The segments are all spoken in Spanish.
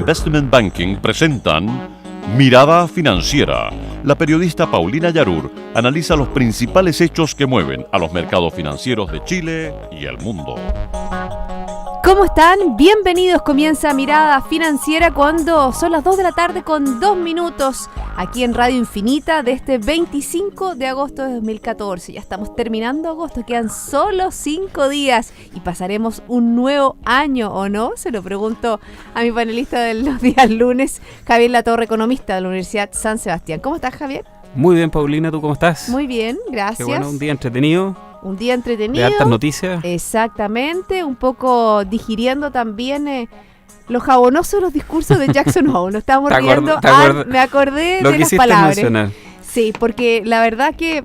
Investment Banking presentan Mirada Financiera. La periodista Paulina Yarur analiza los principales hechos que mueven a los mercados financieros de Chile y el mundo. ¿Cómo están? Bienvenidos. Comienza Mirada Financiera cuando son las 2 de la tarde con 2 minutos aquí en Radio Infinita de este 25 de agosto de 2014. Ya estamos terminando agosto, quedan solo 5 días y pasaremos un nuevo año, ¿o no? Se lo pregunto a mi panelista de los días lunes, Javier Latorre, economista de la Universidad San Sebastián. ¿Cómo estás, Javier? Muy bien, Paulina, ¿tú cómo estás? Muy bien, gracias. Qué bueno, un día entretenido. Un día entretenido. De hartas noticias. Exactamente, un poco digiriendo también los jabonosos los discursos de Jackson Hole. Nos estábamos riendo. Me acordé lo de que las palabras. Mencionar. Sí, porque la verdad que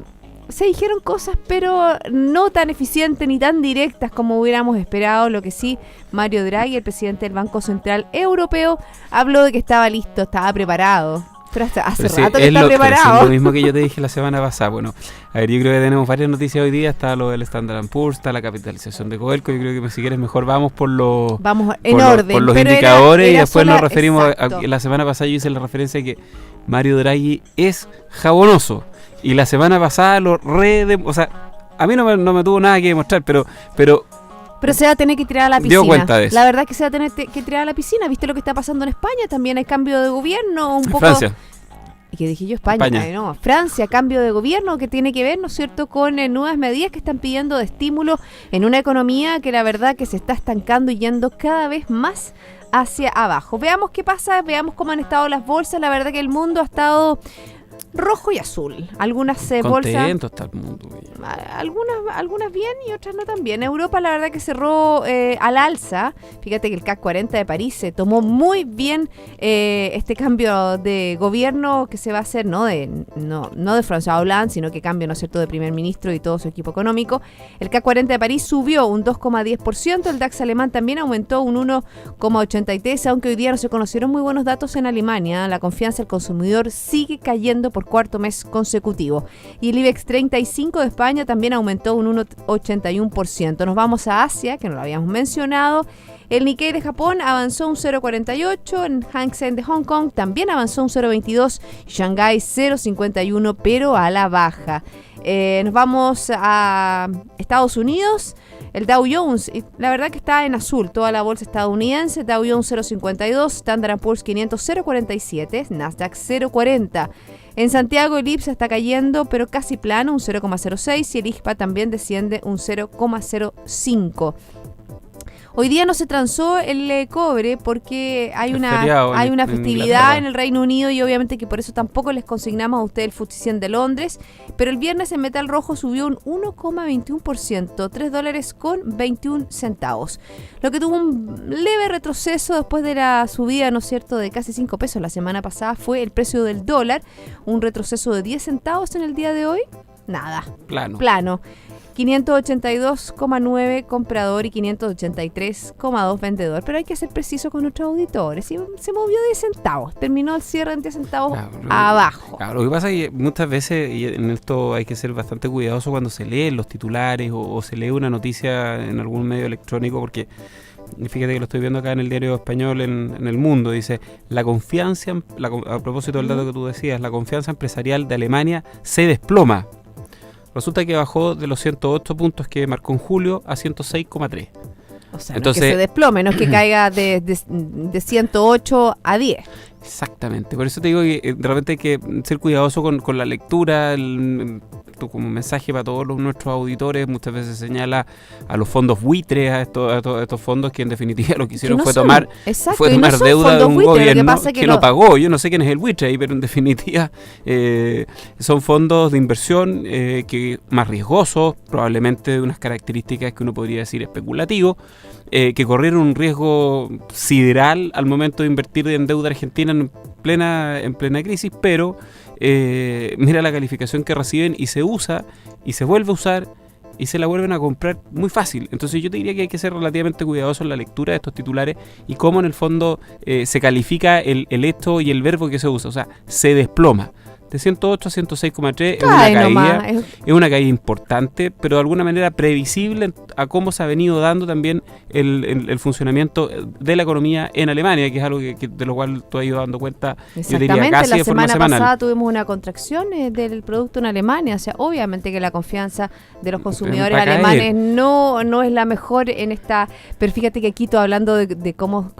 se dijeron cosas, pero no tan eficientes ni tan directas como hubiéramos esperado. Lo que sí, Mario Draghi, el presidente del Banco Central Europeo, habló de que estaba listo, estaba preparado. Pero hace rato que está preparado. Es lo mismo que yo te dije la semana pasada. Bueno, a ver, yo creo que tenemos varias noticias hoy día. Está lo del Standard & Poor's, está la capitalización de Codelco. Yo creo que si quieres mejor vamos por los orden, por los indicadores y después nos referimos la semana pasada yo hice la referencia de que Mario Draghi es jabonoso. Y la semana pasada o sea, a mí no me tuvo nada que demostrar, pero se va a tener que tirar a la piscina. Dio cuenta de eso. La verdad es que se va a tener que tirar a la piscina. ¿Viste lo que está pasando en España? También hay cambio de gobierno. Francia. ¿Qué dije yo? España. No, Francia, cambio de gobierno que tiene que ver, ¿no es cierto?, con nuevas medidas que están pidiendo de estímulo en una economía que la verdad que se está estancando y yendo cada vez más hacia abajo. Veamos qué pasa, veamos cómo han estado las bolsas. La verdad que el mundo ha estado rojo y azul. Algunas bolsas. Contento está el mundo. Algunas bien y otras no tan bien. Europa la verdad que cerró al alza. Fíjate que el CAC 40 de París se tomó muy bien este cambio de gobierno que se va a hacer, no de François Hollande, sino que cambio, ¿no es cierto?, de primer ministro y todo su equipo económico. El CAC 40 de París subió un 2,10%. El DAX alemán también aumentó un 1,83%, aunque hoy día no se conocieron muy buenos datos en Alemania. La confianza del consumidor sigue cayendo por cuarto mes consecutivo. Y el IBEX 35 de España también aumentó un 1,81%. Nos vamos a Asia, que no lo habíamos mencionado. El Nikkei de Japón avanzó un 0,48%. En Hang Seng de Hong Kong también avanzó un 0,22%. Shanghái 0,51%, pero a la baja. Nos vamos a Estados Unidos. El Dow Jones, la verdad que está en azul, toda la bolsa estadounidense. Dow Jones 0,52, Standard & Poor's 500 0,47, Nasdaq 0,40. En Santiago el IPSA está cayendo, pero casi plano, un 0,06, y el IXPA también desciende un 0,05. Hoy día no se transó el cobre porque hay una festividad en el Reino Unido y obviamente que por eso tampoco les consignamos a ustedes el FTSE 100 de Londres. Pero el viernes el metal rojo subió un 1,21%, $3.21. Lo que tuvo un leve retroceso después de la subida, ¿no es cierto?, de casi 5 pesos la semana pasada fue el precio del dólar, un retroceso de 10 centavos en el día de hoy. Nada. Plano. 582,9 comprador y 583,2 vendedor. Pero hay que ser preciso con nuestros auditores. Y se movió 10 centavos. Terminó el cierre en 10 centavos abajo. Claro, lo que pasa es que muchas veces, y en esto hay que ser bastante cuidadoso cuando se leen los titulares o se lee una noticia en algún medio electrónico, porque fíjate que lo estoy viendo acá en el diario español en El Mundo. Dice, a propósito del dato que tú decías, la confianza empresarial de Alemania se desploma. Resulta que bajó de los 108 puntos que marcó en julio a 106,3. O sea, entonces, no es que se desplome, no es que caiga de 108 a 10. Exactamente, por eso te digo que de repente hay que ser cuidadoso con la lectura. Como mensaje para todos nuestros auditores, muchas veces señala a los fondos buitres, a estos fondos que en definitiva lo que hicieron fue tomar deuda de un gobierno que no pagó. Yo no sé quién es el buitre ahí, pero en definitiva son fondos de inversión que más riesgosos, probablemente de unas características que uno podría decir especulativo, que corrieron un riesgo sideral al momento de invertir en deuda argentina en plena crisis, pero mira la calificación que reciben y se usa y se vuelve a usar y se la vuelven a comprar muy fácil. Entonces yo te diría que hay que ser relativamente cuidadoso en la lectura de estos titulares y cómo en el fondo se califica el hecho y el verbo que se usa. O sea, se desploma. de 108 a 106,3. Cae nomás. Es una caída importante, pero de alguna manera previsible a cómo se ha venido dando también el funcionamiento de la economía en Alemania, que es algo de lo cual tú has ido dando cuenta, yo diría, casi la de forma semana semanal. pasada tuvimos una contracción del producto en Alemania, o sea, obviamente que la confianza de los consumidores alemanes no es la mejor en esta, pero fíjate que aquí estoy hablando de cómo,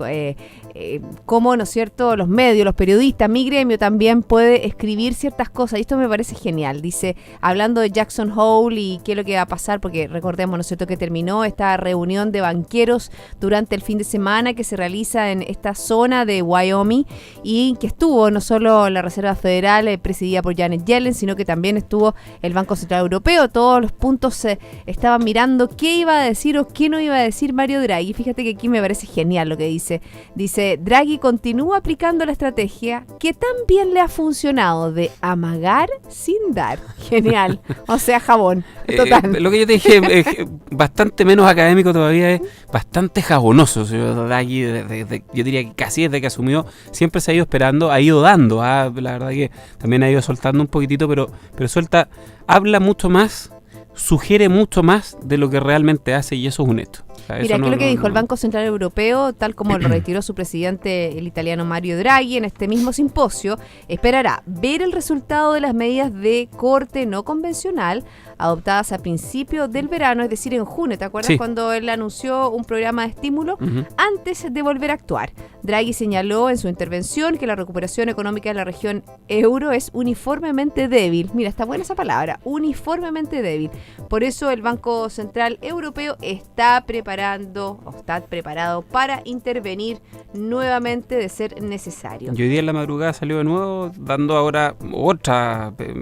¿no es cierto?, los medios, los periodistas, mi gremio también puede escribir ciertas cosas, y esto me parece genial. Dice, hablando de Jackson Hole y qué es lo que va a pasar, porque recordemos, ¿no es cierto?, que terminó esta reunión de banqueros durante el fin de semana que se realiza en esta zona de Wyoming, y que estuvo no solo la Reserva Federal presidida por Janet Yellen, sino que también estuvo el Banco Central Europeo. Todos los puntos se estaban mirando qué iba a decir o qué no iba a decir Mario Draghi. Fíjate que aquí me parece genial lo que dice. Dice, Draghi continúa aplicando la estrategia que tan bien le ha funcionado de amagar sin dar. Genial. O sea, jabón. Total. Lo que yo te dije es bastante menos académico todavía, es bastante jabonoso. Draghi, yo diría que casi desde que asumió, siempre se ha ido esperando, ha ido dando. La verdad que también ha ido soltando un poquitito, pero suelta, habla mucho más, sugiere mucho más de lo que realmente hace, y eso es un hecho. O sea, mira, ¿qué es lo que dijo el Banco Central Europeo? Tal como lo retiró su presidente, el italiano Mario Draghi, en este mismo simposio, esperará ver el resultado de las medidas de corte no convencional adoptadas a principios del verano, es decir, en junio. ¿Te acuerdas cuando él anunció un programa de estímulo antes de volver a actuar? Draghi señaló en su intervención que la recuperación económica de la región euro es uniformemente débil. Mira, está buena esa palabra, uniformemente débil. Por eso el Banco Central Europeo está preparado para intervenir nuevamente de ser necesario. Y hoy día en la madrugada salió de nuevo, dando ahora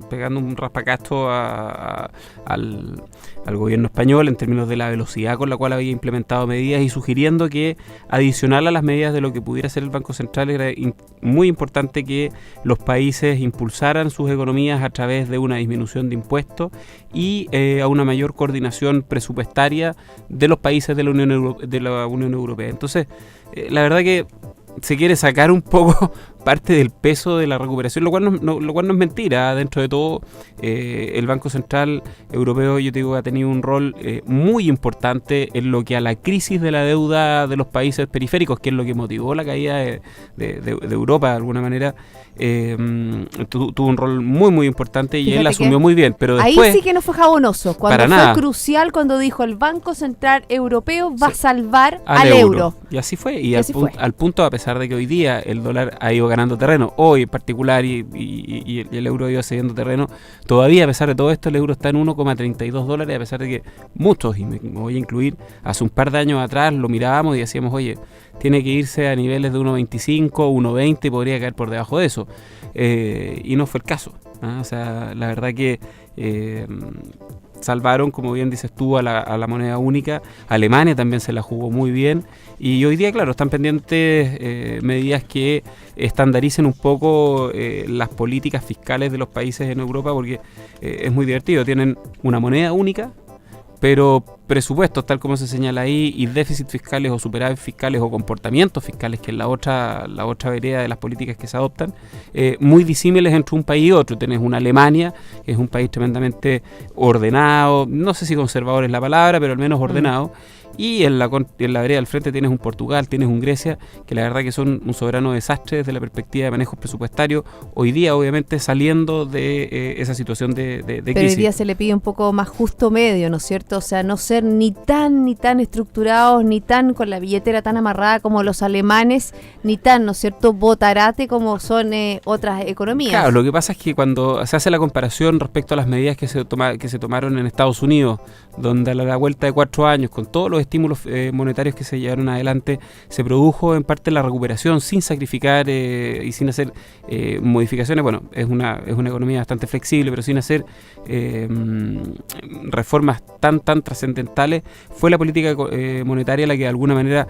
pegando un raspacasto al gobierno español en términos de la velocidad con la cual había implementado medidas, y sugiriendo que, adicional a las medidas de lo que pudiera hacer el Banco Central, era muy importante que los países impulsaran sus economías a través de una disminución de impuestos y a una mayor coordinación presupuestaria de los países de la Unión Europea. Entonces, la verdad que se quiere sacar un poco parte del peso de la recuperación, lo cual no es mentira. Dentro de todo, el Banco Central Europeo, yo te digo, ha tenido un rol muy importante en lo que a la crisis de la deuda de los países periféricos, que es lo que motivó la caída de Europa de alguna manera, tuvo un rol muy muy importante, y fíjate, él asumió muy bien, pero después, ahí sí que no fue jabonoso, cuando fue nada. Crucial, cuando dijo el Banco Central Europeo va a salvar al euro. Y así fue, y al punto, a pesar de que hoy día el dólar ha ido ganando terreno, hoy en particular, y el euro ha ido cediendo terreno, todavía a pesar de todo esto el euro está en $1,32, a pesar de que muchos, y me voy a incluir, hace un par de años atrás lo mirábamos y decíamos, oye, tiene que irse a niveles de 1,25, 1,20 y podría caer por debajo de eso, y no fue el caso, ¿no? O sea, la verdad que salvaron, como bien dices tú, a la moneda única. Alemania también se la jugó muy bien, y hoy día, claro, están pendientes medidas que estandaricen un poco las políticas fiscales de los países en Europa, porque es muy divertido, tienen una moneda única, pero presupuestos, tal como se señala ahí, y déficits fiscales o superávit fiscales o comportamientos fiscales, que es la otra vereda de las políticas que se adoptan, muy disímiles entre un país y otro. Tenés una Alemania, que es un país tremendamente ordenado, no sé si conservador es la palabra, pero al menos ordenado, y en la vereda del frente tienes un Portugal, tienes un Grecia, que la verdad que son un soberano desastre desde la perspectiva de manejos presupuestarios, hoy día obviamente saliendo de esa situación de crisis. Pero hoy día se le pide un poco más justo medio, ¿no es cierto? O sea, no ser ni tan estructurados, ni tan con la billetera tan amarrada como los alemanes, ni tan, ¿no es cierto?, botarate como son otras economías. Claro, lo que pasa es que cuando se hace la comparación respecto a las medidas que se tomaron en Estados Unidos, donde a la vuelta de 4 años, con todos los estímulos monetarios que se llevaron adelante, se produjo en parte la recuperación sin sacrificar y sin hacer modificaciones. Bueno, es una economía bastante flexible, pero sin hacer reformas tan trascendentales. Fue la política monetaria la que de alguna manera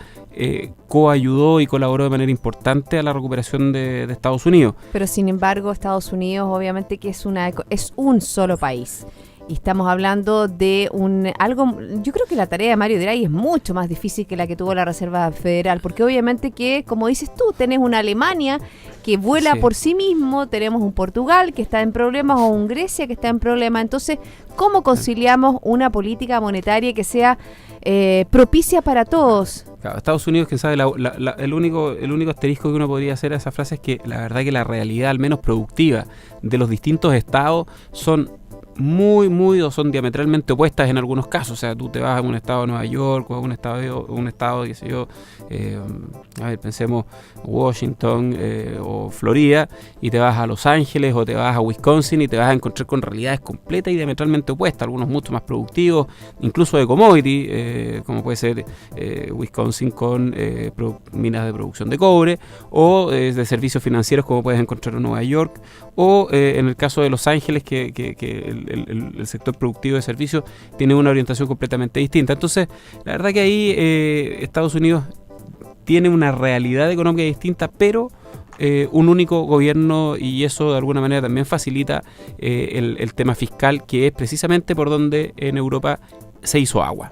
coayudó y colaboró de manera importante a la recuperación de Estados Unidos. Pero sin embargo, Estados Unidos obviamente que es un solo país. Y estamos hablando de yo creo que la tarea de Mario Draghi es mucho más difícil que la que tuvo la Reserva Federal, porque obviamente que, como dices tú, tenés una Alemania que vuela Sí. por sí mismo, tenemos un Portugal que está en problemas o un Grecia que está en problemas. Entonces, ¿cómo conciliamos una política monetaria que sea propicia para todos? Claro, Estados Unidos, quién sabe, el único asterisco que uno podría hacer a esa frase es que la verdad que la realidad, al menos productiva, de los distintos estados son o son diametralmente opuestas en algunos casos. O sea, tú te vas a un estado de Nueva York o a un estado, qué sé yo, a ver, pensemos Washington o Florida, y te vas a Los Ángeles o te vas a Wisconsin y te vas a encontrar con realidades completas y diametralmente opuestas, algunos mucho más productivos, incluso de commodity, como puede ser Wisconsin con minas de producción de cobre, o de servicios financieros como puedes encontrar en Nueva York, o en el caso de Los Ángeles que el sector productivo de servicios tiene una orientación completamente distinta. Entonces, la verdad que ahí Estados Unidos tiene una realidad económica distinta, pero un único gobierno, y eso de alguna manera también facilita el tema fiscal, que es precisamente por donde en Europa se hizo agua.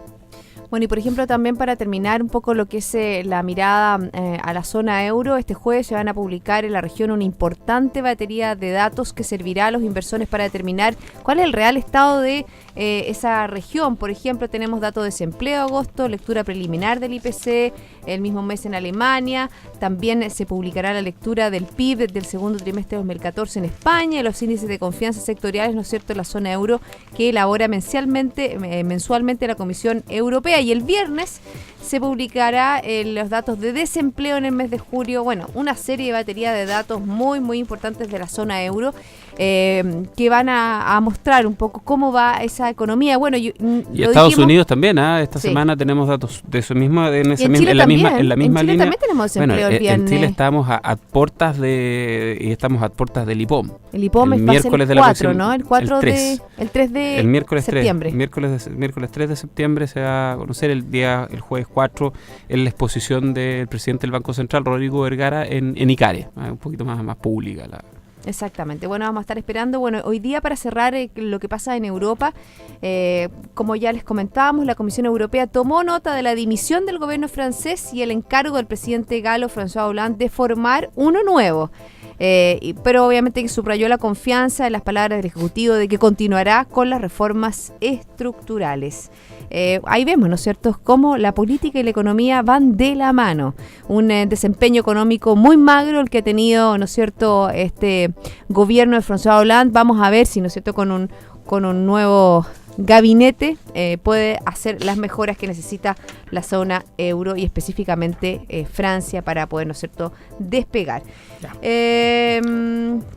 Bueno, y por ejemplo también para terminar un poco lo que es la mirada a la zona euro, este jueves se van a publicar en la región una importante batería de datos que servirá a los inversores para determinar cuál es el real estado de esa región. Por ejemplo, tenemos datos de desempleo agosto, lectura preliminar del IPC el mismo mes en Alemania, también se publicará la lectura del PIB del segundo trimestre de 2014 en España, y los índices de confianza sectoriales, ¿no es cierto?, en la zona euro que elabora mensualmente la Comisión Europea. Y el viernes se publicará los datos de desempleo en el mes de julio. Bueno, una serie de batería de datos muy, muy importantes de la zona euro que van a mostrar un poco cómo va esa economía. Bueno, y Estados Unidos también, esta semana tenemos datos de eso mismo, en la misma Chile línea. También tenemos desempleo el viernes. En Chile estamos a puertas del IPOM. El IPOM el va a ser el 4, ¿no? El 4 el 3 de el miércoles septiembre. 3. El miércoles 3 de septiembre se va a conocer el jueves 4, en la exposición del presidente del Banco Central, Rodrigo Vergara, en ICARE, un poquito más pública. Exactamente. Bueno, vamos a estar esperando. Bueno, hoy día, para cerrar lo que pasa en Europa, como ya les comentábamos, la Comisión Europea tomó nota de la dimisión del gobierno francés y el encargo del presidente galo François Hollande de formar uno nuevo. Pero obviamente que subrayó la confianza en las palabras del Ejecutivo de que continuará con las reformas estructurales. Ahí vemos, ¿no es cierto?, cómo la política y la economía van de la mano. Un desempeño económico muy magro el que ha tenido, ¿no es cierto?, este gobierno de François Hollande. Vamos a ver si, ¿no es cierto?, con un nuevo gabinete puede hacer las mejoras que necesita la zona euro y específicamente Francia para poder, ¿no es cierto?, despegar.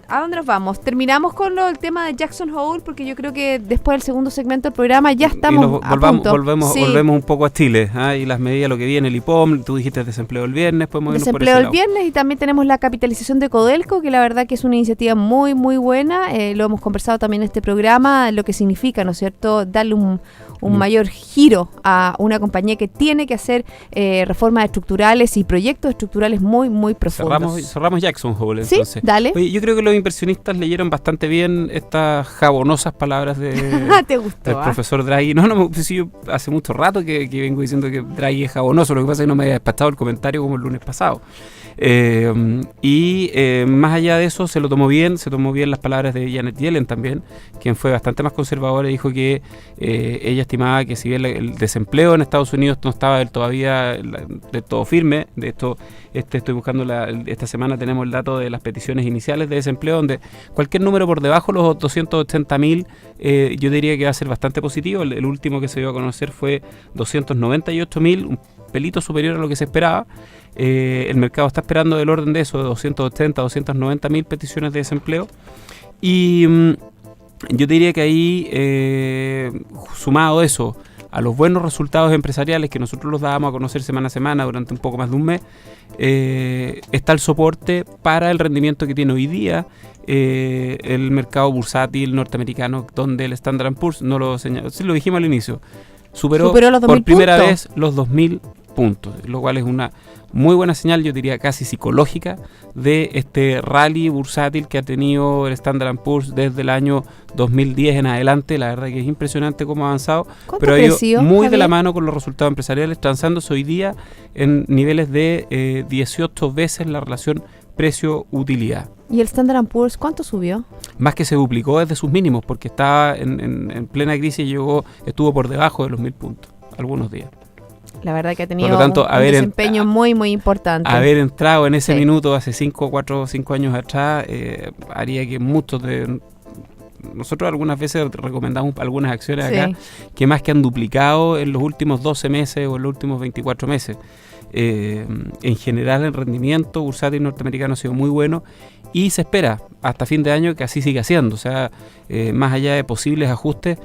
¿A dónde nos vamos? Terminamos con el tema de Jackson Hole, porque yo creo que después del segundo segmento del programa ya estamos a punto. Volvemos un poco a Chile, y las medidas, lo que viene, el IPOM, tú dijiste desempleo el viernes, podemos irnos por ese lado. Desempleo el viernes, y también tenemos la capitalización de Codelco, que la verdad que es una iniciativa muy, muy buena. Lo hemos conversado también en este programa, lo que significa, ¿no es cierto?, darle un mayor giro a una compañía que tiene que hacer reformas estructurales y proyectos estructurales muy, muy profundos. Cerramos Jackson Hole, sí, entonces. Dale. Oye, yo creo que los inversionistas leyeron bastante bien estas jabonosas palabras del profesor Draghi. Sí, yo hace mucho rato que vengo diciendo que Draghi es jabonoso, lo que pasa es que no me había despachado el comentario como el lunes pasado. Más allá de eso, se tomó bien las palabras de Janet Yellen también, quien fue bastante más conservadora y dijo que ella estimaba que si bien el desempleo en Estados Unidos no estaba todavía del todo firme. De esto estoy buscando esta semana tenemos el dato de las peticiones iniciales de desempleo, donde cualquier número por debajo de los 280.000 yo diría que va a ser bastante positivo. El último que se dio a conocer fue 298.000, un pelito superior a lo que se esperaba. El mercado está esperando del orden de eso, de 280, 290.000 peticiones de desempleo. Y yo diría que ahí, sumado eso a los buenos resultados empresariales que nosotros los dábamos a conocer semana a semana durante un poco más de un mes, está el soporte para el rendimiento que tiene hoy día el mercado bursátil norteamericano, donde el Standard & Poor's, no lo señaló, sí lo dijimos al inicio, superó por primera vez los 2.000 puntos, lo cual es una muy buena señal, yo diría casi psicológica, de este rally bursátil que ha tenido el Standard & Poor's desde el año 2010 en adelante. La verdad que es impresionante cómo ha avanzado, pero ha ido muy de la mano con los resultados empresariales, transándose hoy día en niveles de 18 veces la relación precio-utilidad. ¿Y el Standard & Poor's cuánto subió? Más que se duplicó desde sus mínimos, porque estaba en plena crisis y estuvo por debajo de los 1.000 puntos algunos días. La verdad que ha tenido Por lo tanto, un desempeño muy, muy importante. Haber entrado en ese Sí. minuto hace 4 o 5 años atrás haría que muchos de... Nosotros algunas veces recomendamos algunas acciones Sí. acá que más que han duplicado en los últimos 12 meses o en los últimos 24 meses. En general el rendimiento bursátil norteamericano ha sido muy bueno y se espera hasta fin de año que así siga siendo. O sea, más allá de posibles ajustes,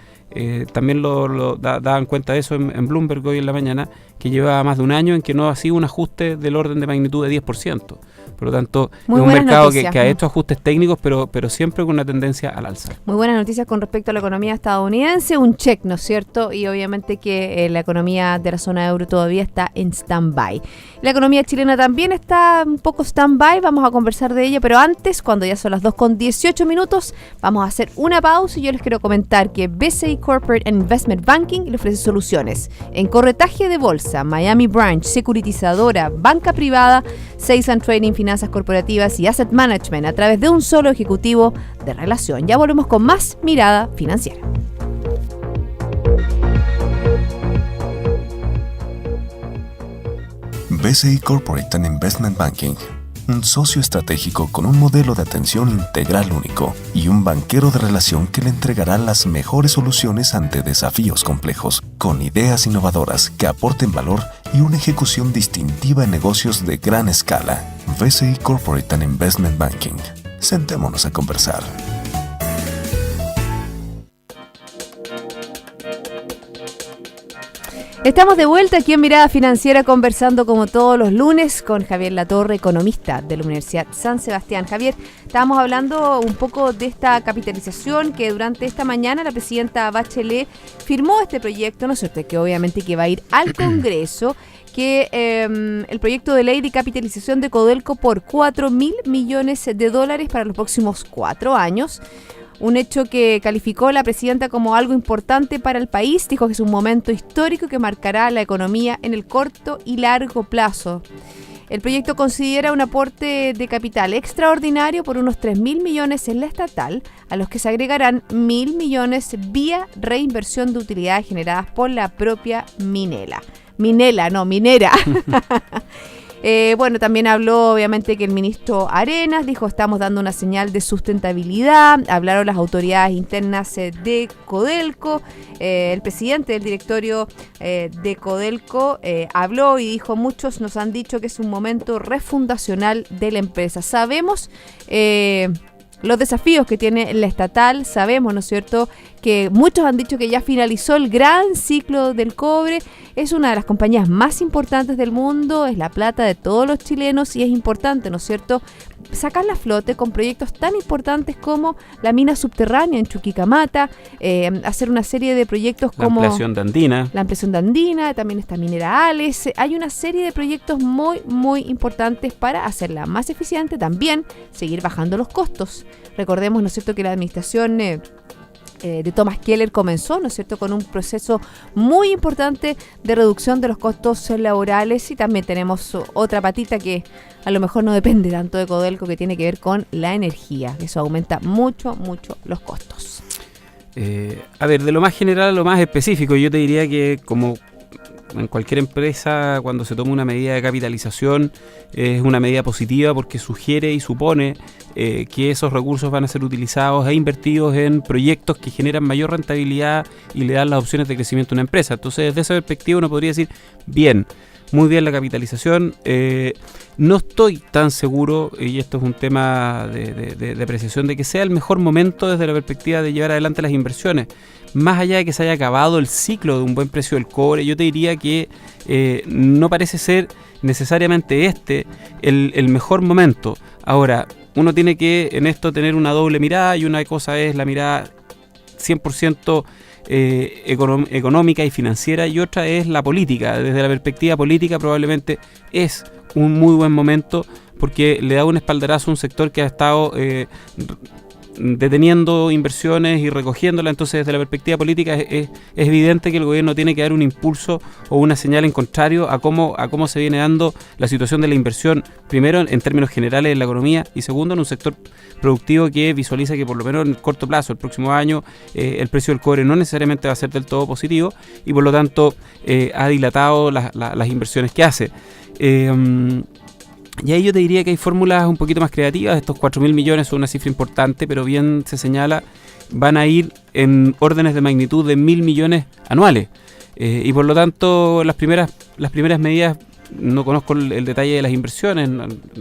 también daban cuenta de eso en Bloomberg hoy en la mañana, que lleva más de un año en que no ha sido un ajuste del orden de magnitud de 10%. Por lo tanto, Muy es un buenas mercado noticias, que ha ¿no? hecho ajustes técnicos, pero siempre con una tendencia al alza. Muy buenas noticias con respecto a la economía estadounidense, un check, ¿no es cierto? Y obviamente que la economía de la zona euro todavía está en stand-by. La economía chilena también está un poco stand-by, vamos a conversar de ella, pero antes, cuando ya son las 2:18, vamos a hacer una pausa y yo les quiero comentar que BCI Corporate and Investment Banking le ofrece soluciones en corretaje de bolsa, Miami Branch, securitizadora, banca privada, Sales and Trading, finanzas corporativas y asset management a través de un solo ejecutivo de relación. Ya volvemos con más Mirada Financiera. BCI Corporate and Investment Banking, un socio estratégico con un modelo de atención integral único y un banquero de relación que le entregará las mejores soluciones ante desafíos complejos, con ideas innovadoras que aporten valor y una ejecución distintiva en negocios de gran escala. BCI Corporate and Investment Banking. Sentémonos a conversar. Estamos de vuelta aquí en Mirada Financiera conversando como todos los lunes con Javier Latorre, economista de la Universidad San Sebastián. Javier, estábamos hablando un poco de esta capitalización que durante esta mañana la presidenta Bachelet firmó este proyecto, ¿no es cierto?, que obviamente que va a ir al Congreso, que el proyecto de ley de capitalización de Codelco por $4.000 millones para los próximos 4 años. Un hecho que calificó la presidenta como algo importante para el país. Dijo que es un momento histórico que marcará la economía en el corto y largo plazo. El proyecto considera un aporte de capital extraordinario por unos 3.000 millones en la estatal, a los que se agregarán 1.000 millones vía reinversión de utilidades generadas por la propia minera. Bueno, también habló obviamente que el ministro Arenas dijo estamos dando una señal de sustentabilidad. Hablaron las autoridades internas de Codelco. El presidente del directorio de Codelco habló y dijo: muchos nos han dicho que es un momento refundacional de la empresa. Sabemos los desafíos que tiene la estatal, sabemos, ¿no es cierto?, que muchos han dicho que ya finalizó el gran ciclo del cobre. Es una de las compañías más importantes del mundo, es la plata de todos los chilenos y es importante, ¿no es cierto?, sacarla a flote con proyectos tan importantes como la mina subterránea en Chuquicamata, hacer una serie de proyectos como la ampliación de Andina, también está Minera Ales. Hay una serie de proyectos muy, muy importantes para hacerla más eficiente, también seguir bajando los costos. Recordemos, ¿no es cierto?, que la administración de Thomas Keller comenzó, ¿no es cierto?, con un proceso muy importante de reducción de los costos laborales, y también tenemos otra patita que a lo mejor no depende tanto de Codelco, que tiene que ver con la energía. Eso aumenta mucho, mucho los costos. A ver, de lo más general a lo más específico, yo te diría que como en cualquier empresa, cuando se toma una medida de capitalización, es una medida positiva porque sugiere y supone que esos recursos van a ser utilizados e invertidos en proyectos que generan mayor rentabilidad y le dan las opciones de crecimiento a una empresa. Entonces, desde esa perspectiva uno podría decir, bien, muy bien la capitalización. No estoy tan seguro, y esto es un tema de apreciación, de que sea el mejor momento desde la perspectiva de llevar adelante las inversiones. Más allá de que se haya acabado el ciclo de un buen precio del cobre, yo te diría que no parece ser necesariamente el mejor momento. Ahora, uno tiene que en esto tener una doble mirada, y una cosa es la mirada 100% económica y financiera, y otra es la política. Desde la perspectiva política probablemente es un muy buen momento porque le da un espaldarazo a un sector que ha estado deteniendo inversiones y recogiéndolas. Entonces, desde la perspectiva política es evidente que el gobierno tiene que dar un impulso o una señal en contrario a cómo se viene dando la situación de la inversión, primero en términos generales en la economía y segundo en un sector productivo que visualiza que por lo menos en el corto plazo, el próximo año, el precio del cobre no necesariamente va a ser del todo positivo y por lo tanto ha dilatado las inversiones que hace. Y ahí yo te diría que hay fórmulas un poquito más creativas. Estos 4.000 millones son una cifra importante, pero bien se señala, van a ir en órdenes de magnitud de 1.000 millones anuales. Y por lo tanto, las primeras medidas, no conozco el detalle de las inversiones,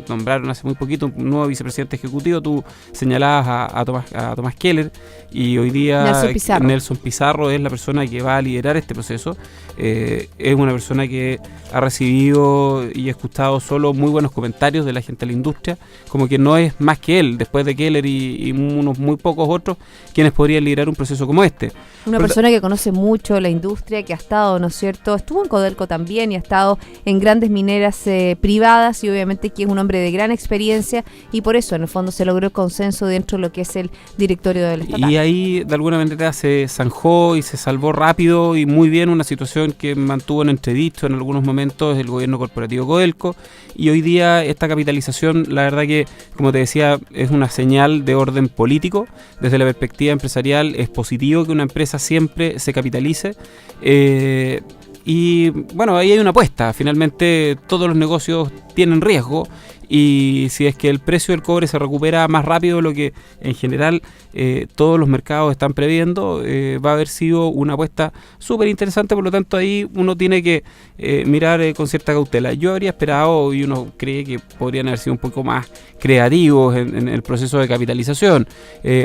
nombraron hace muy poquito un nuevo vicepresidente ejecutivo, tú señalabas a Tomás Keller, y hoy día Nelson Pizarro es la persona que va a liderar este proceso. Es una persona que ha recibido y escuchado solo muy buenos comentarios de la gente de la industria, como que no es más que él, después de Keller y unos muy pocos otros, quienes podrían liderar un proceso como este. Una persona que conoce mucho la industria, que ha estado, ¿no es cierto? Estuvo en Codelco también y ha estado en grandes mineras privadas y obviamente que es un hombre de gran experiencia y por eso en el fondo se logró el consenso dentro de lo que es el directorio del estatal. Y ahí de alguna manera se zanjó y se salvó rápido y muy bien una situación que mantuvo en entredicho en algunos momentos el gobierno corporativo Codelco, y hoy día esta capitalización, la verdad que, como te decía, es una señal de orden político. Desde la perspectiva empresarial es positivo que una empresa siempre se capitalice. Y bueno, ahí hay una apuesta. Finalmente todos los negocios tienen riesgo y si es que el precio del cobre se recupera más rápido de lo que en general todos los mercados están previendo, va a haber sido una apuesta súper interesante. Por lo tanto, ahí uno tiene que mirar con cierta cautela. Yo habría esperado, y uno cree que podrían haber sido un poco más creativos en el proceso de capitalización.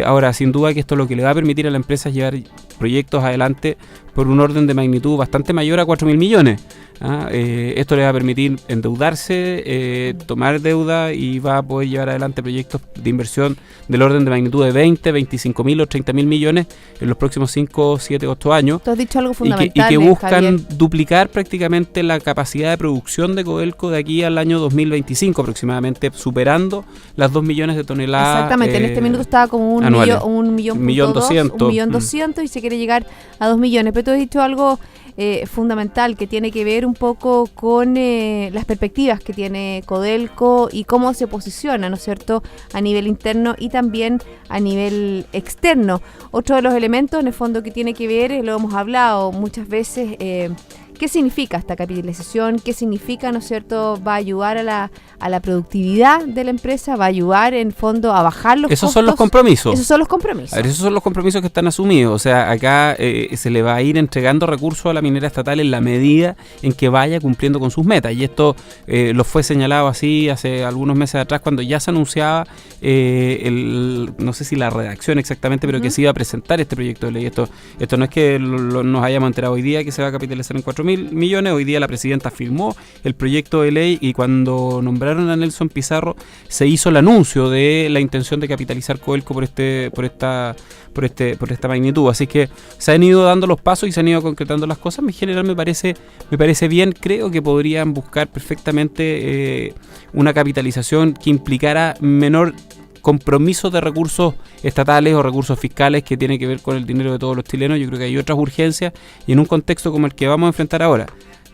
Ahora, sin duda que esto lo que le va a permitir a la empresa es llevar proyectos adelante por un orden de magnitud bastante mayor a 4.000 millones. Esto le va a permitir endeudarse, tomar deuda y va a poder llevar adelante proyectos de inversión del orden de magnitud de 20, 25.000 o 30.000 millones en los próximos 5, 7, 8 años. Tú has dicho algo fundamental. Y que buscan Javier, duplicar prácticamente la capacidad de producción de Codelco de aquí al año 2025 aproximadamente, superando las 2 millones de toneladas. Exactamente, en este minuto estaba como un millón 200 y se quiere llegar a 2 millones. Pero tú has dicho algo fundamental que tiene que ver un poco con las perspectivas que tiene Codelco y cómo se posiciona, ¿no es cierto?, a nivel interno y también a nivel externo. Otro de los elementos en el fondo que tiene que ver, lo hemos hablado muchas veces, ¿qué significa esta capitalización? ¿Qué significa, no es cierto? ¿Va a ayudar a la productividad de la empresa? ¿Va a ayudar, en fondo, a bajar los costos? Esos son los compromisos. Esos son los compromisos. A ver, esos son los compromisos que están asumidos. O sea, acá se le va a ir entregando recursos a la minera estatal en la medida en que vaya cumpliendo con sus metas. Y esto lo fue señalado así hace algunos meses atrás, cuando ya se anunciaba, no sé si la redacción exactamente, pero que se iba a presentar este proyecto de ley. Esto no es que nos hayamos enterado hoy día que se va a capitalizar en 4.000 millones. Hoy día la presidenta firmó el proyecto de ley y cuando nombraron a Nelson Pizarro se hizo el anuncio de la intención de capitalizar Codelco por esta magnitud. Así que se han ido dando los pasos y se han ido concretando las cosas. En general me parece bien. Creo que podrían buscar perfectamente una capitalización que implicara menor compromisos de recursos estatales o recursos fiscales que tienen que ver con el dinero de todos los chilenos. Yo creo que hay otras urgencias y en un contexto como el que vamos a enfrentar ahora,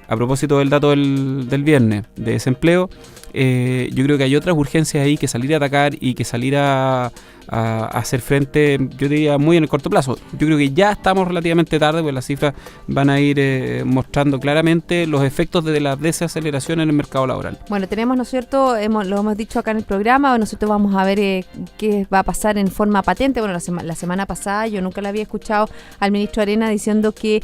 a propósito del dato del viernes de desempleo, yo creo que hay otras urgencias ahí que salir a atacar y que salir a hacer frente, yo diría, muy en el corto plazo. Yo creo que ya estamos relativamente tarde, pues las cifras van a ir mostrando claramente los efectos de la desaceleración en el mercado laboral. Bueno, tenemos, ¿no es cierto?, lo hemos dicho acá en el programa, nosotros vamos a ver qué va a pasar en forma patente. Bueno, la semana pasada yo nunca la había escuchado al ministro Arena diciendo que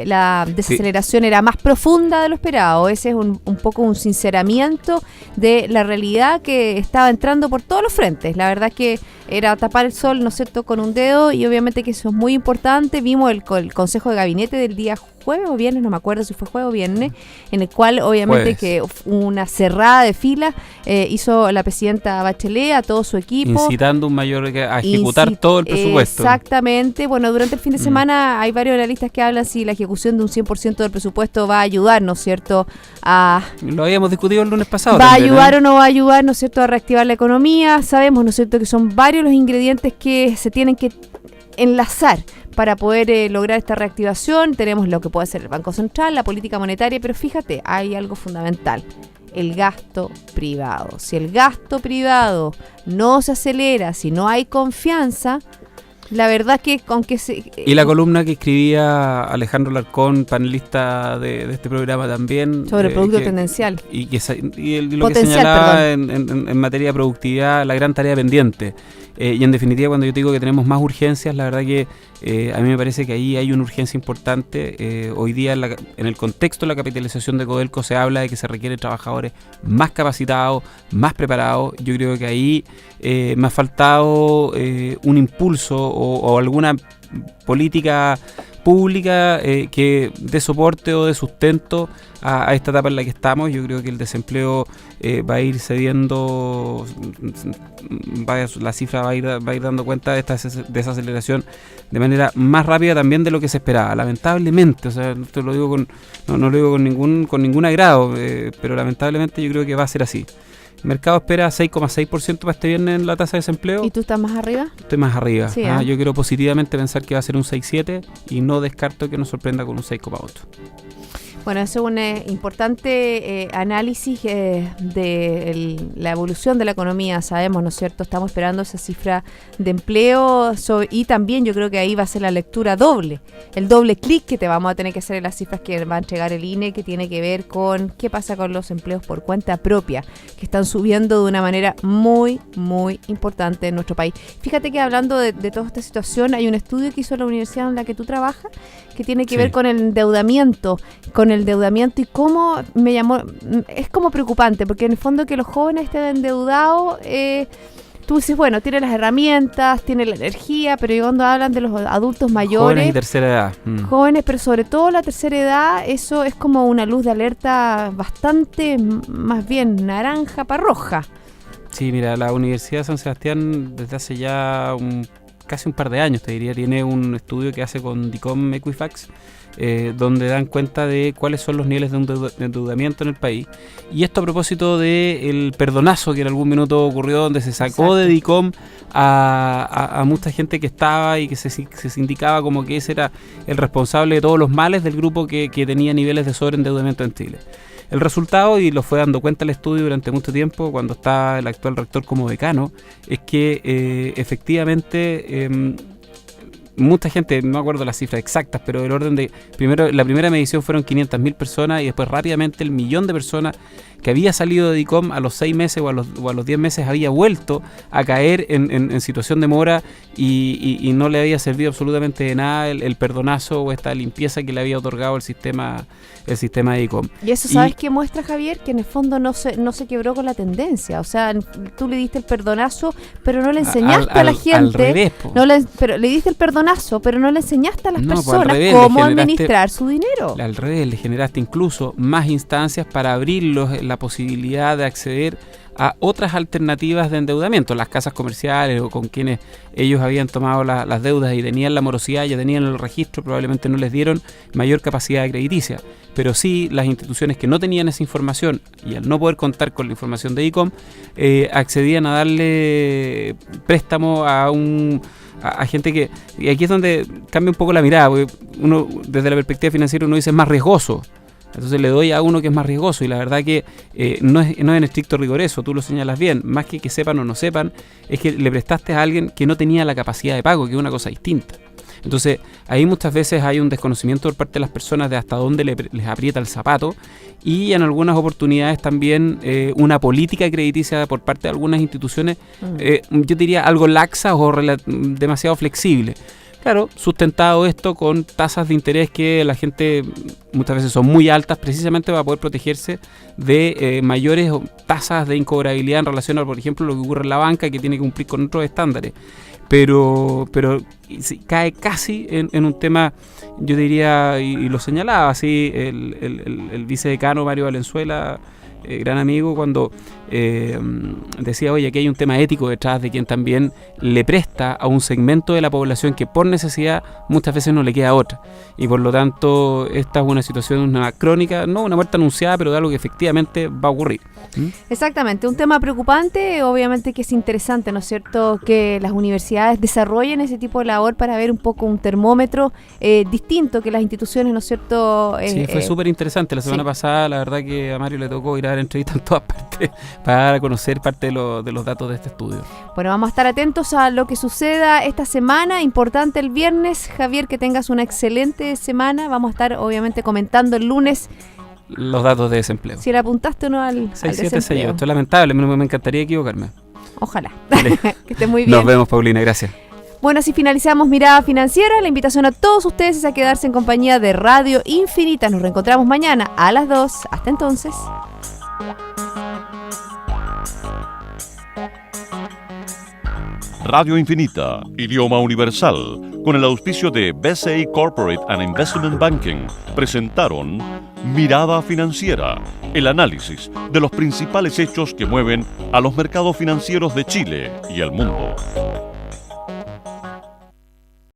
la desaceleración era más profunda de lo esperado. Ese es un poco un sinceramiento de la realidad que estaba entrando por todos los frentes. La verdad es que era tapar el sol, ¿no es cierto?, con un dedo, y obviamente que eso es muy importante. Vimos el Consejo de Gabinete del día jueves o viernes, no me acuerdo si fue jueves o viernes, en el cual obviamente Jueves. que una cerrada de fila hizo la presidenta Bachelet a todo su equipo. Incitando un mayor a ejecutar todo el presupuesto. Exactamente. Bueno, durante el fin de semana hay varios analistas que hablan si la ejecución de un 100% del presupuesto va a ayudar, ¿no es cierto?, Lo habíamos discutido el lunes pasado. ¿va a también, ayudar o no va a ayudar, ¿no es cierto?, a reactivar la economía? Sabemos, ¿no es cierto?, que son varios los ingredientes que se tienen que enlazar para poder lograr esta reactivación. Tenemos lo que puede ser el Banco Central, la política monetaria, pero fíjate, hay algo fundamental: el gasto privado. Si el gasto privado no se acelera, si no hay confianza, la verdad que aunque se... Y la columna que escribía Alejandro Larcón, panelista de este programa también. sobre el producto tendencial. Y lo que Potencial, señalaba en materia de productividad, la gran tarea pendiente. Y en definitiva, cuando yo te digo que tenemos más urgencias, la verdad que a mí me parece que ahí hay una urgencia importante. Hoy día, en el contexto de la capitalización de Codelco, se habla de que se requieren trabajadores más capacitados, más preparados. Yo creo que ahí me ha faltado un impulso o alguna política pública que dé soporte o de sustento a esta etapa en la que estamos. Yo creo que el desempleo va a ir cediendo, la cifra va a ir dando cuenta de esta desaceleración de manera más rápida también de lo que se esperaba, lamentablemente. O sea, esto lo digo no lo digo con ningún agrado, pero lamentablemente yo creo que va a ser así. El mercado espera 6,6% para este viernes en la tasa de desempleo. ¿Y tú estás más arriba? Estoy más arriba. Sí, Yo quiero positivamente pensar que va a ser un 6,7 y no descarto que nos sorprenda con un 6,8. Bueno, eso es un importante análisis de la evolución de la economía, sabemos, ¿no es cierto? Estamos esperando esa cifra de empleo y también yo creo que ahí va a ser la lectura doble, el doble clic que te vamos a tener que hacer en las cifras que va a entregar el INE, que tiene que ver con qué pasa con los empleos por cuenta propia, que están subiendo de una manera muy, muy importante en nuestro país. Fíjate que hablando de toda esta situación, hay un estudio que hizo la universidad en la que tú trabajas, que tiene que ver con el endeudamiento, y cómo me llamó, es como preocupante, porque en el fondo que los jóvenes estén endeudados, tú dices, bueno, tiene las herramientas, tiene la energía, pero cuando hablan de los adultos mayores, jóvenes y tercera edad. Jóvenes, pero sobre todo la tercera edad, eso es como una luz de alerta bastante, más bien naranja para roja. Sí, mira, la Universidad de San Sebastián desde hace ya casi un par de años, te diría, tiene un estudio que hace con DICOM Equifax, donde dan cuenta de cuáles son los niveles de endeudamiento en el país. Y esto a propósito del perdonazo que en algún minuto ocurrió, donde se sacó de DICOM a mucha gente que estaba y que se indicaba como que ese era el responsable de todos los males del grupo que tenía niveles de sobreendeudamiento en Chile. El resultado, y lo fue dando cuenta el estudio durante mucho tiempo, cuando está el actual rector como decano, es que efectivamente mucha gente, no me acuerdo las cifras exactas, pero del orden de, la primera medición fueron 500.000 personas y después rápidamente el 1.000.000 de personas que había salido de DICOM a los 6 meses o a los 10 meses había vuelto a caer en situación de mora y no le había servido absolutamente de nada el perdonazo o esta limpieza que le había otorgado el sistema de DICOM. Y eso, ¿sabes qué muestra, Javier? Que en el fondo no se quebró con la tendencia. O sea, tú le diste el perdonazo, pero no le enseñaste a la gente. Al revés, pero le diste el perdonazo, pero no le enseñaste a las personas revés, cómo administrar su dinero. Al revés, le generaste incluso más instancias para abrirlos la posibilidad de acceder a otras alternativas de endeudamiento, las casas comerciales o con quienes ellos habían tomado las deudas y tenían la morosidad, ya tenían el registro, probablemente no les dieron mayor capacidad crediticia, pero sí las instituciones que no tenían esa información y al no poder contar con la información de DICOM, accedían a darle préstamo a gente que, y aquí es donde cambia un poco la mirada, porque uno desde la perspectiva financiera uno dice es más riesgoso. Entonces le doy a uno que es más riesgoso y la verdad que no es en estricto rigor eso, tú lo señalas bien, más que sepan o no sepan, es que le prestaste a alguien que no tenía la capacidad de pago, que es una cosa distinta. Entonces ahí muchas veces hay un desconocimiento por parte de las personas de hasta dónde les aprieta el zapato y en algunas oportunidades también una política crediticia por parte de algunas instituciones, yo diría algo laxa o demasiado flexible. Claro, sustentado esto con tasas de interés que la gente muchas veces son muy altas, precisamente para poder protegerse de mayores tasas de incobrabilidad en relación a, por ejemplo, lo que ocurre en la banca, que tiene que cumplir con otros estándares. Pero cae casi en un tema, yo diría, y lo señalaba así el vicedecano Mario Valenzuela, gran amigo, cuando decía, oye, aquí hay un tema ético detrás de quien también le presta a un segmento de la población que por necesidad muchas veces no le queda otra, y por lo tanto esta es una situación, una crónica, no una muerte anunciada, pero de algo que efectivamente va a ocurrir. Exactamente, un tema preocupante, obviamente que es interesante, ¿no es cierto?, que las universidades desarrollen ese tipo de labor para ver un poco un termómetro distinto que las instituciones, ¿no es cierto? Sí, fue súper interesante. La semana pasada, la verdad que a Mario le tocó ir a dar entrevistas en todas partes para conocer parte de los datos de este estudio. Bueno, vamos a estar atentos a lo que suceda esta semana, importante el viernes. Javier, que tengas una excelente semana, vamos a estar obviamente comentando el lunes los datos de desempleo. Si le apuntaste o no al 6768. Esto es lamentable, me encantaría equivocarme. Ojalá. Que esté muy bien. Nos vemos, Paulina, gracias. Bueno, así finalizamos Mirada Financiera. La invitación a todos ustedes es a quedarse en compañía de Radio Infinita. Nos reencontramos mañana a las 2. Hasta entonces. Radio Infinita, idioma universal, con el auspicio de BCI Corporate and Investment Banking, presentaron Mirada Financiera, el análisis de los principales hechos que mueven a los mercados financieros de Chile y el mundo.